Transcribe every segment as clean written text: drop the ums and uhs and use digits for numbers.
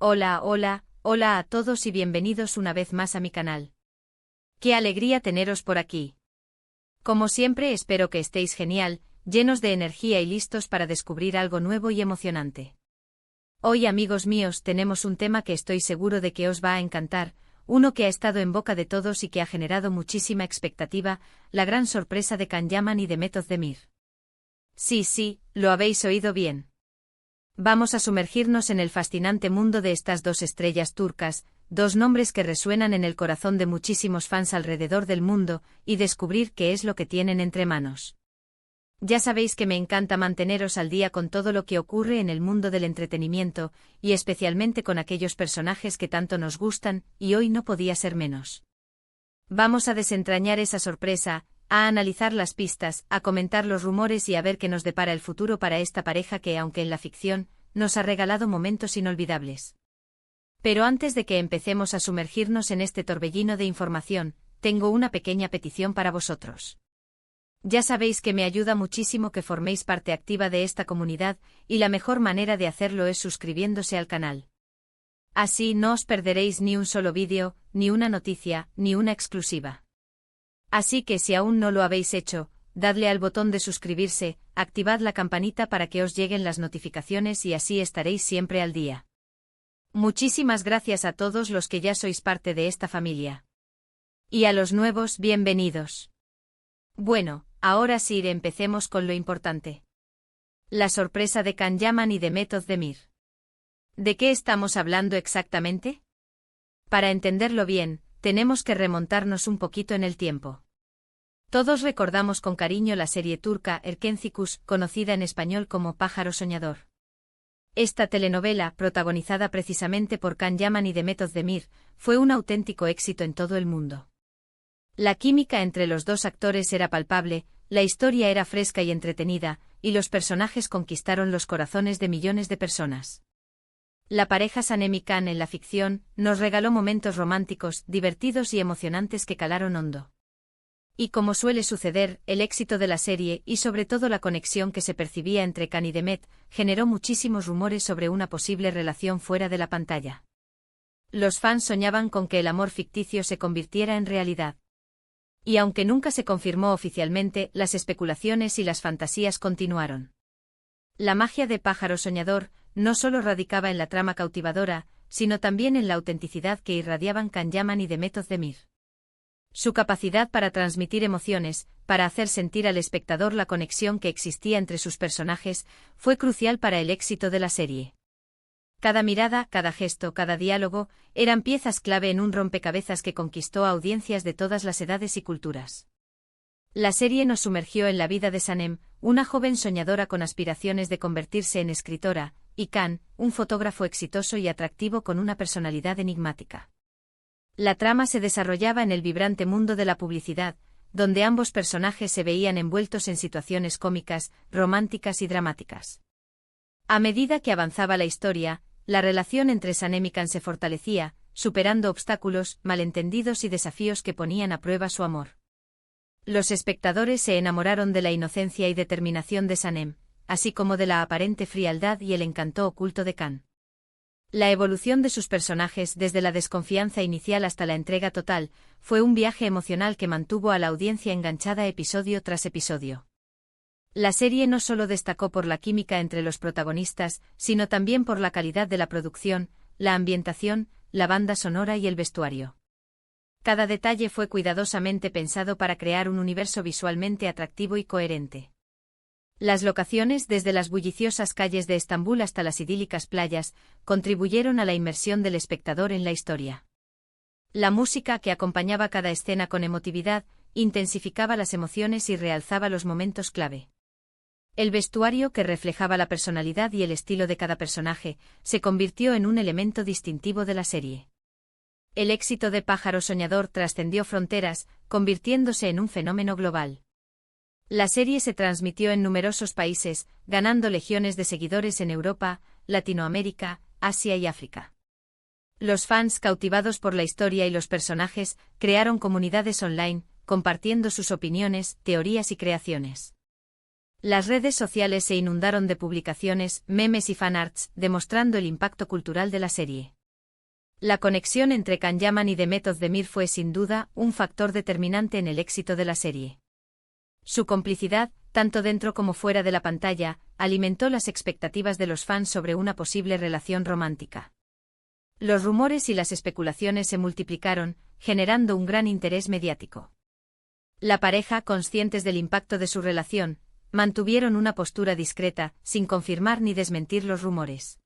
Hola, hola, hola a todos y bienvenidos una vez más a mi canal. ¡Qué alegría teneros por aquí! Como siempre espero que estéis genial, llenos de energía y listos para descubrir algo nuevo y emocionante. Hoy, amigos míos, tenemos un tema que estoy seguro de que os va a encantar, uno que ha estado en boca de todos y que ha generado muchísima expectativa, la gran sorpresa de Can Yaman y de Method Demir. Sí, lo habéis oído bien. Vamos a sumergirnos en el fascinante mundo de estas dos estrellas turcas, dos nombres que resuenan en el corazón de muchísimos fans alrededor del mundo, y descubrir qué es lo que tienen entre manos. Ya sabéis que me encanta manteneros al día con todo lo que ocurre en el mundo del entretenimiento, y especialmente con aquellos personajes que tanto nos gustan, y hoy no podía ser menos. Vamos a desentrañar esa sorpresa, a analizar las pistas, a comentar los rumores y a ver qué nos depara el futuro para esta pareja que, aunque en la ficción, nos ha regalado momentos inolvidables. Pero antes de que empecemos a sumergirnos en este torbellino de información, tengo una pequeña petición para vosotros. Ya sabéis que me ayuda muchísimo que forméis parte activa de esta comunidad, y la mejor manera de hacerlo es suscribiéndose al canal. Así no os perderéis ni un solo vídeo, ni una noticia, ni una exclusiva. Así que si aún no lo habéis hecho, dadle al botón de suscribirse, activad la campanita para que os lleguen las notificaciones y así estaréis siempre al día. Muchísimas gracias a todos los que ya sois parte de esta familia. Y a los nuevos, bienvenidos. Bueno, ahora sí empecemos con lo importante. La sorpresa de Can Yaman y de Method Demir. ¿De qué estamos hablando exactamente? Para entenderlo bien, tenemos que remontarnos un poquito en el tiempo. Todos recordamos con cariño la serie turca Erkencikus, conocida en español como Pájaro Soñador. Esta telenovela, protagonizada precisamente por Can Yaman y de Method Demir, fue un auténtico éxito en todo el mundo. La química entre los dos actores era palpable, la historia era fresca y entretenida, y los personajes conquistaron los corazones de millones de personas. La pareja Sanem y Can en la ficción nos regaló momentos románticos, divertidos y emocionantes que calaron hondo. Y como suele suceder, el éxito de la serie y sobre todo la conexión que se percibía entre Can y Demet, generó muchísimos rumores sobre una posible relación fuera de la pantalla. Los fans soñaban con que el amor ficticio se convirtiera en realidad. Y aunque nunca se confirmó oficialmente, las especulaciones y las fantasías continuaron. La magia de Pájaro Soñador no solo radicaba en la trama cautivadora, sino también en la autenticidad que irradiaban Can Yaman y de Method Demir. Su capacidad para transmitir emociones, para hacer sentir al espectador la conexión que existía entre sus personajes, fue crucial para el éxito de la serie. Cada mirada, cada gesto, cada diálogo, eran piezas clave en un rompecabezas que conquistó a audiencias de todas las edades y culturas. La serie nos sumergió en la vida de Sanem, una joven soñadora con aspiraciones de convertirse en escritora, y Can, un fotógrafo exitoso y atractivo con una personalidad enigmática. La trama se desarrollaba en el vibrante mundo de la publicidad, donde ambos personajes se veían envueltos en situaciones cómicas, románticas y dramáticas. A medida que avanzaba la historia, la relación entre Sanem y Can se fortalecía, superando obstáculos, malentendidos y desafíos que ponían a prueba su amor. Los espectadores se enamoraron de la inocencia y determinación de Sanem, así como de la aparente frialdad y el encanto oculto de Can. La evolución de sus personajes desde la desconfianza inicial hasta la entrega total, fue un viaje emocional que mantuvo a la audiencia enganchada episodio tras episodio. La serie no solo destacó por la química entre los protagonistas, sino también por la calidad de la producción, la ambientación, la banda sonora y el vestuario. Cada detalle fue cuidadosamente pensado para crear un universo visualmente atractivo y coherente. Las locaciones, desde las bulliciosas calles de Estambul hasta las idílicas playas, contribuyeron a la inmersión del espectador en la historia. La música que acompañaba cada escena con emotividad, intensificaba las emociones y realzaba los momentos clave. El vestuario, que reflejaba la personalidad y el estilo de cada personaje, se convirtió en un elemento distintivo de la serie. El éxito de Pájaro Soñador trascendió fronteras, convirtiéndose en un fenómeno global. La serie se transmitió en numerosos países, ganando legiones de seguidores en Europa, Latinoamérica, Asia y África. Los fans, cautivados por la historia y los personajes, crearon comunidades online, compartiendo sus opiniones, teorías y creaciones. Las redes sociales se inundaron de publicaciones, memes y fanarts, demostrando el impacto cultural de la serie. La conexión entre Can Yaman y Demet Özdemir fue sin duda un factor determinante en el éxito de la serie. Su complicidad, tanto dentro como fuera de la pantalla, alimentó las expectativas de los fans sobre una posible relación romántica. Los rumores y las especulaciones se multiplicaron, generando un gran interés mediático. La pareja, conscientes del impacto de su relación, mantuvieron una postura discreta, sin confirmar ni desmentir los rumores.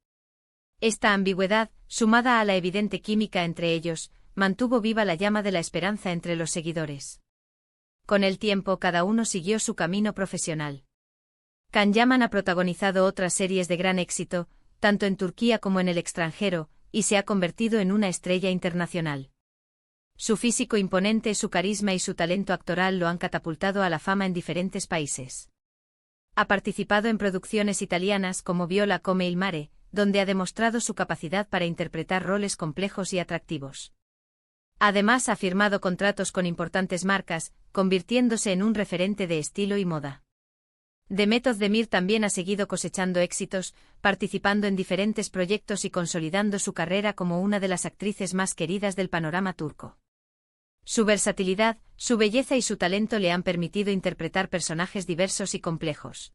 Esta ambigüedad, sumada a la evidente química entre ellos, mantuvo viva la llama de la esperanza entre los seguidores. Con el tiempo cada uno siguió su camino profesional. Can Yaman ha protagonizado otras series de gran éxito, tanto en Turquía como en el extranjero, y se ha convertido en una estrella internacional. Su físico imponente, su carisma y su talento actoral lo han catapultado a la fama en diferentes países. Ha participado en producciones italianas como Viola come il mare, donde ha demostrado su capacidad para interpretar roles complejos y atractivos. Además ha firmado contratos con importantes marcas, convirtiéndose en un referente de estilo y moda. Demet Özdemir también ha seguido cosechando éxitos, participando en diferentes proyectos y consolidando su carrera como una de las actrices más queridas del panorama turco. Su versatilidad, su belleza y su talento le han permitido interpretar personajes diversos y complejos.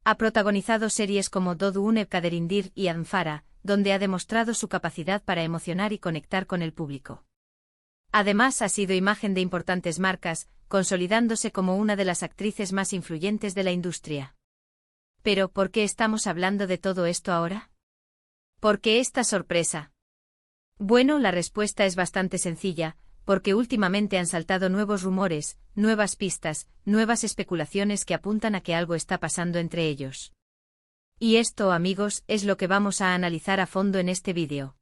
Ha protagonizado series como Doğduğun Kaderindir y Anfara, donde ha demostrado su capacidad para emocionar y conectar con el público. Además ha sido imagen de importantes marcas, consolidándose como una de las actrices más influyentes de la industria. Pero, ¿por qué estamos hablando de todo esto ahora? ¿Por qué esta sorpresa? Bueno, la respuesta es bastante sencilla, porque últimamente han saltado nuevos rumores, nuevas pistas, nuevas especulaciones que apuntan a que algo está pasando entre ellos. Y esto, amigos, es lo que vamos a analizar a fondo en este vídeo.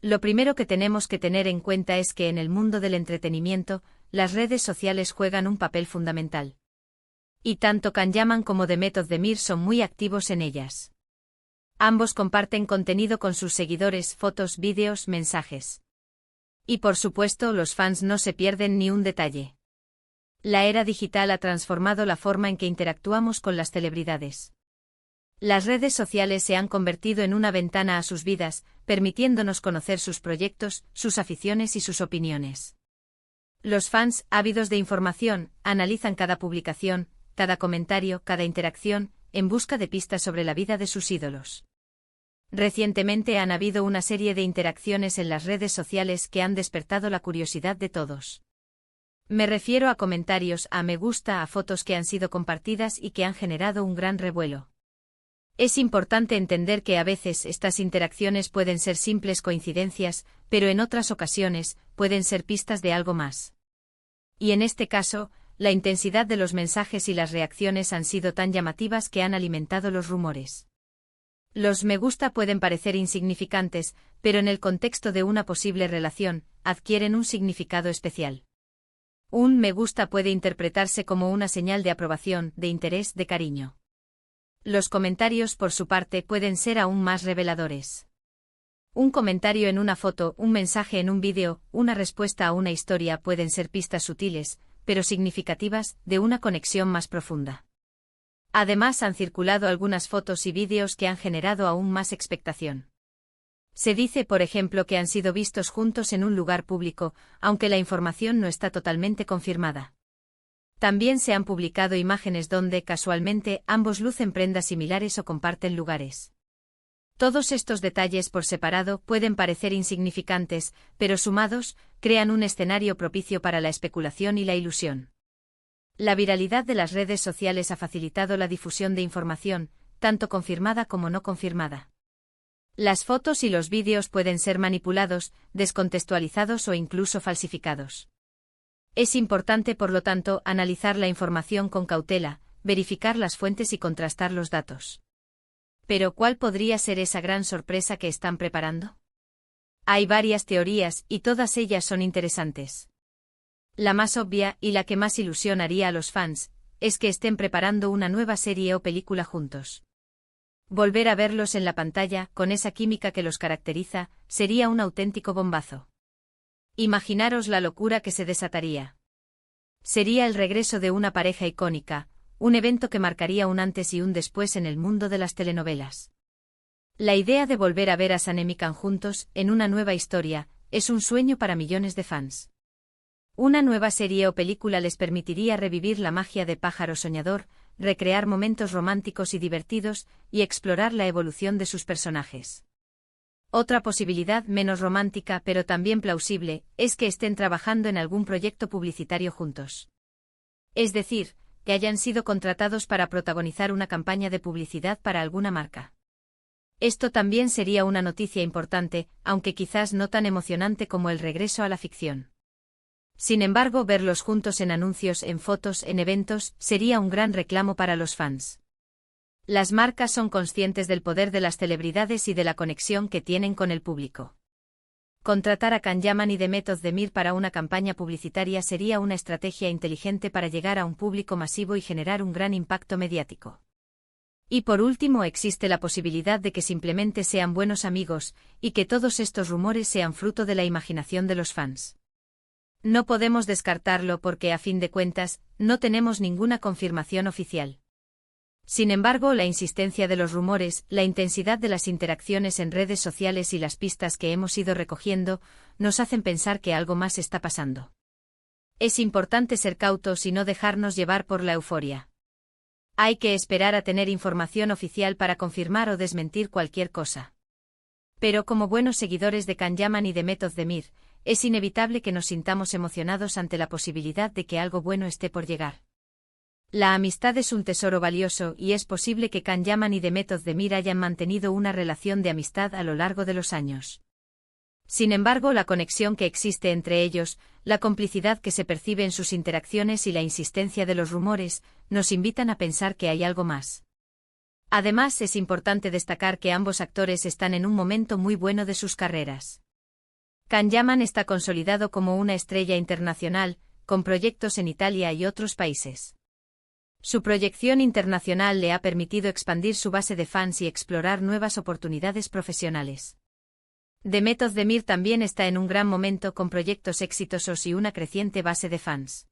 Lo primero que tenemos que tener en cuenta es que en el mundo del entretenimiento, las redes sociales juegan un papel fundamental. Y tanto Can Yaman como Demet Özdemir son muy activos en ellas. Ambos comparten contenido con sus seguidores, fotos, vídeos, mensajes. Y por supuesto, los fans no se pierden ni un detalle. La era digital ha transformado la forma en que interactuamos con las celebridades. Las redes sociales se han convertido en una ventana a sus vidas, permitiéndonos conocer sus proyectos, sus aficiones y sus opiniones. Los fans, ávidos de información, analizan cada publicación, cada comentario, cada interacción, en busca de pistas sobre la vida de sus ídolos. Recientemente han habido una serie de interacciones en las redes sociales que han despertado la curiosidad de todos. Me refiero a comentarios, a me gusta, a fotos que han sido compartidas y que han generado un gran revuelo. Es importante entender que a veces estas interacciones pueden ser simples coincidencias, pero en otras ocasiones pueden ser pistas de algo más. Y en este caso, la intensidad de los mensajes y las reacciones han sido tan llamativas que han alimentado los rumores. Los me gusta pueden parecer insignificantes, pero en el contexto de una posible relación, adquieren un significado especial. Un me gusta puede interpretarse como una señal de aprobación, de interés, de cariño. Los comentarios, por su parte, pueden ser aún más reveladores. Un comentario en una foto, un mensaje en un vídeo, una respuesta a una historia pueden ser pistas sutiles, pero significativas, de una conexión más profunda. Además, han circulado algunas fotos y vídeos que han generado aún más expectación. Se dice, por ejemplo, que han sido vistos juntos en un lugar público, aunque la información no está totalmente confirmada. También se han publicado imágenes donde, casualmente, ambos lucen prendas similares o comparten lugares. Todos estos detalles por separado pueden parecer insignificantes, pero sumados, crean un escenario propicio para la especulación y la ilusión. La viralidad de las redes sociales ha facilitado la difusión de información, tanto confirmada como no confirmada. Las fotos y los vídeos pueden ser manipulados, descontextualizados o incluso falsificados. Es importante, por lo tanto, analizar la información con cautela, verificar las fuentes y contrastar los datos. Pero, ¿cuál podría ser esa gran sorpresa que están preparando? Hay varias teorías, y todas ellas son interesantes. La más obvia, y la que más ilusión haría a los fans, es que estén preparando una nueva serie o película juntos. Volver a verlos en la pantalla, con esa química que los caracteriza, sería un auténtico bombazo. Imaginaros la locura que se desataría. Sería el regreso de una pareja icónica, un evento que marcaría un antes y un después en el mundo de las telenovelas. La idea de volver a ver a Sam y Can juntos, en una nueva historia, es un sueño para millones de fans. Una nueva serie o película les permitiría revivir la magia de Pájaro Soñador, recrear momentos románticos y divertidos, y explorar la evolución de sus personajes. Otra posibilidad menos romántica pero también plausible, es que estén trabajando en algún proyecto publicitario juntos. Es decir, que hayan sido contratados para protagonizar una campaña de publicidad para alguna marca. Esto también sería una noticia importante, aunque quizás no tan emocionante como el regreso a la ficción. Sin embargo, verlos juntos en anuncios, en fotos, en eventos, sería un gran reclamo para los fans. Las marcas son conscientes del poder de las celebridades y de la conexión que tienen con el público. Contratar a Can Yaman y Demet Özdemir para una campaña publicitaria sería una estrategia inteligente para llegar a un público masivo y generar un gran impacto mediático. Y por último, existe la posibilidad de que simplemente sean buenos amigos, y que todos estos rumores sean fruto de la imaginación de los fans. No podemos descartarlo porque, a fin de cuentas, no tenemos ninguna confirmación oficial. Sin embargo, la insistencia de los rumores, la intensidad de las interacciones en redes sociales y las pistas que hemos ido recogiendo, nos hacen pensar que algo más está pasando. Es importante ser cautos y no dejarnos llevar por la euforia. Hay que esperar a tener información oficial para confirmar o desmentir cualquier cosa. Pero como buenos seguidores de Can Yaman y Demet Özdemir, es inevitable que nos sintamos emocionados ante la posibilidad de que algo bueno esté por llegar. La amistad es un tesoro valioso y es posible que Can Yaman y Demet Özdemir hayan mantenido una relación de amistad a lo largo de los años. Sin embargo, la conexión que existe entre ellos, la complicidad que se percibe en sus interacciones y la insistencia de los rumores, nos invitan a pensar que hay algo más. Además, es importante destacar que ambos actores están en un momento muy bueno de sus carreras. Can Yaman está consolidado como una estrella internacional, con proyectos en Italia y otros países. Su proyección internacional le ha permitido expandir su base de fans y explorar nuevas oportunidades profesionales. Demet Özdemir también está en un gran momento con proyectos exitosos y una creciente base de fans.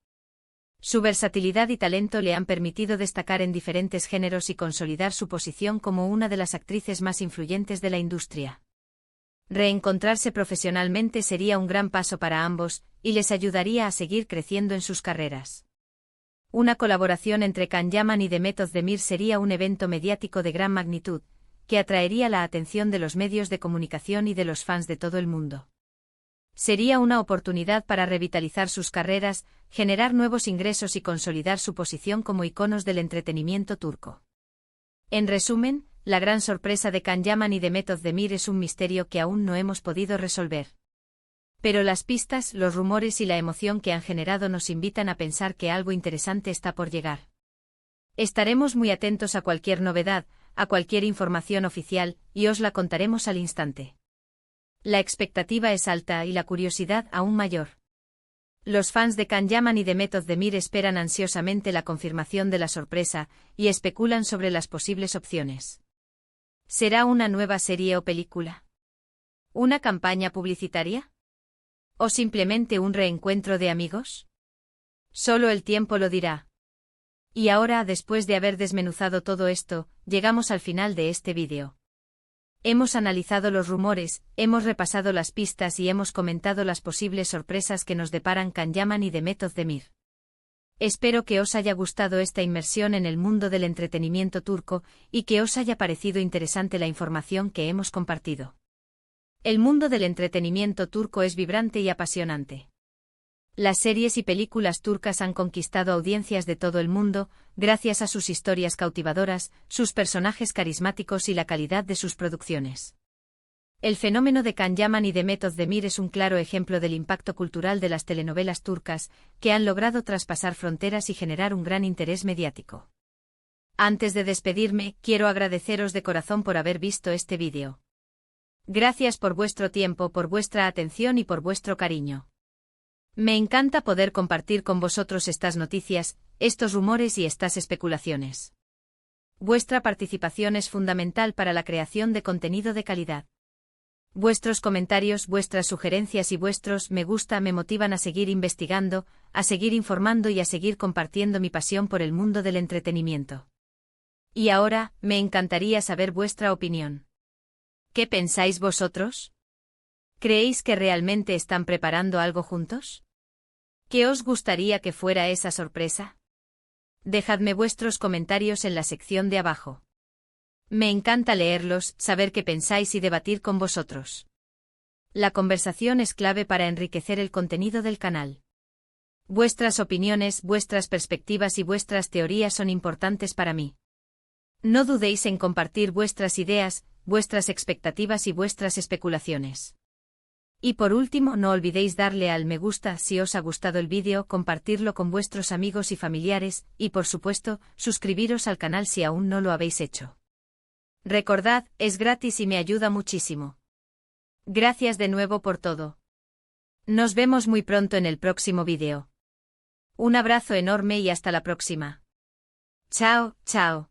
Su versatilidad y talento le han permitido destacar en diferentes géneros y consolidar su posición como una de las actrices más influyentes de la industria. Reencontrarse profesionalmente sería un gran paso para ambos, y les ayudaría a seguir creciendo en sus carreras. Una colaboración entre Can Yaman y Demet Özdemir sería un evento mediático de gran magnitud, que atraería la atención de los medios de comunicación y de los fans de todo el mundo. Sería una oportunidad para revitalizar sus carreras, generar nuevos ingresos y consolidar su posición como iconos del entretenimiento turco. En resumen, la gran sorpresa de Can Yaman y Demet Özdemir es un misterio que aún no hemos podido resolver. Pero las pistas, los rumores y la emoción que han generado nos invitan a pensar que algo interesante está por llegar. Estaremos muy atentos a cualquier novedad, a cualquier información oficial, y os la contaremos al instante. La expectativa es alta y la curiosidad aún mayor. Los fans de Can Yaman y Demet Özdemir esperan ansiosamente la confirmación de la sorpresa, y especulan sobre las posibles opciones. ¿Será una nueva serie o película? ¿Una campaña publicitaria? ¿O simplemente un reencuentro de amigos? Solo el tiempo lo dirá. Y ahora, después de haber desmenuzado todo esto, llegamos al final de este vídeo. Hemos analizado los rumores, hemos repasado las pistas y hemos comentado las posibles sorpresas que nos deparan Can Yaman y Demet Özdemir. Espero que os haya gustado esta inmersión en el mundo del entretenimiento turco y que os haya parecido interesante la información que hemos compartido. El mundo del entretenimiento turco es vibrante y apasionante. Las series y películas turcas han conquistado audiencias de todo el mundo, gracias a sus historias cautivadoras, sus personajes carismáticos y la calidad de sus producciones. El fenómeno de Can Yaman y Demet Özdemir es un claro ejemplo del impacto cultural de las telenovelas turcas, que han logrado traspasar fronteras y generar un gran interés mediático. Antes de despedirme, quiero agradeceros de corazón por haber visto este vídeo. Gracias por vuestro tiempo, por vuestra atención y por vuestro cariño. Me encanta poder compartir con vosotros estas noticias, estos rumores y estas especulaciones. Vuestra participación es fundamental para la creación de contenido de calidad. Vuestros comentarios, vuestras sugerencias y vuestros me gusta me motivan a seguir investigando, a seguir informando y a seguir compartiendo mi pasión por el mundo del entretenimiento. Y ahora, me encantaría saber vuestra opinión. ¿Qué pensáis vosotros? ¿Creéis que realmente están preparando algo juntos? ¿Qué os gustaría que fuera esa sorpresa? Dejadme vuestros comentarios en la sección de abajo. Me encanta leerlos, saber qué pensáis y debatir con vosotros. La conversación es clave para enriquecer el contenido del canal. Vuestras opiniones, vuestras perspectivas y vuestras teorías son importantes para mí. No dudéis en compartir vuestras ideas, vuestras expectativas y vuestras especulaciones. Y por último, no olvidéis darle al me gusta si os ha gustado el vídeo, compartirlo con vuestros amigos y familiares, y por supuesto, suscribiros al canal si aún no lo habéis hecho. Recordad, es gratis y me ayuda muchísimo. Gracias de nuevo por todo. Nos vemos muy pronto en el próximo vídeo. Un abrazo enorme y hasta la próxima. Chao, chao.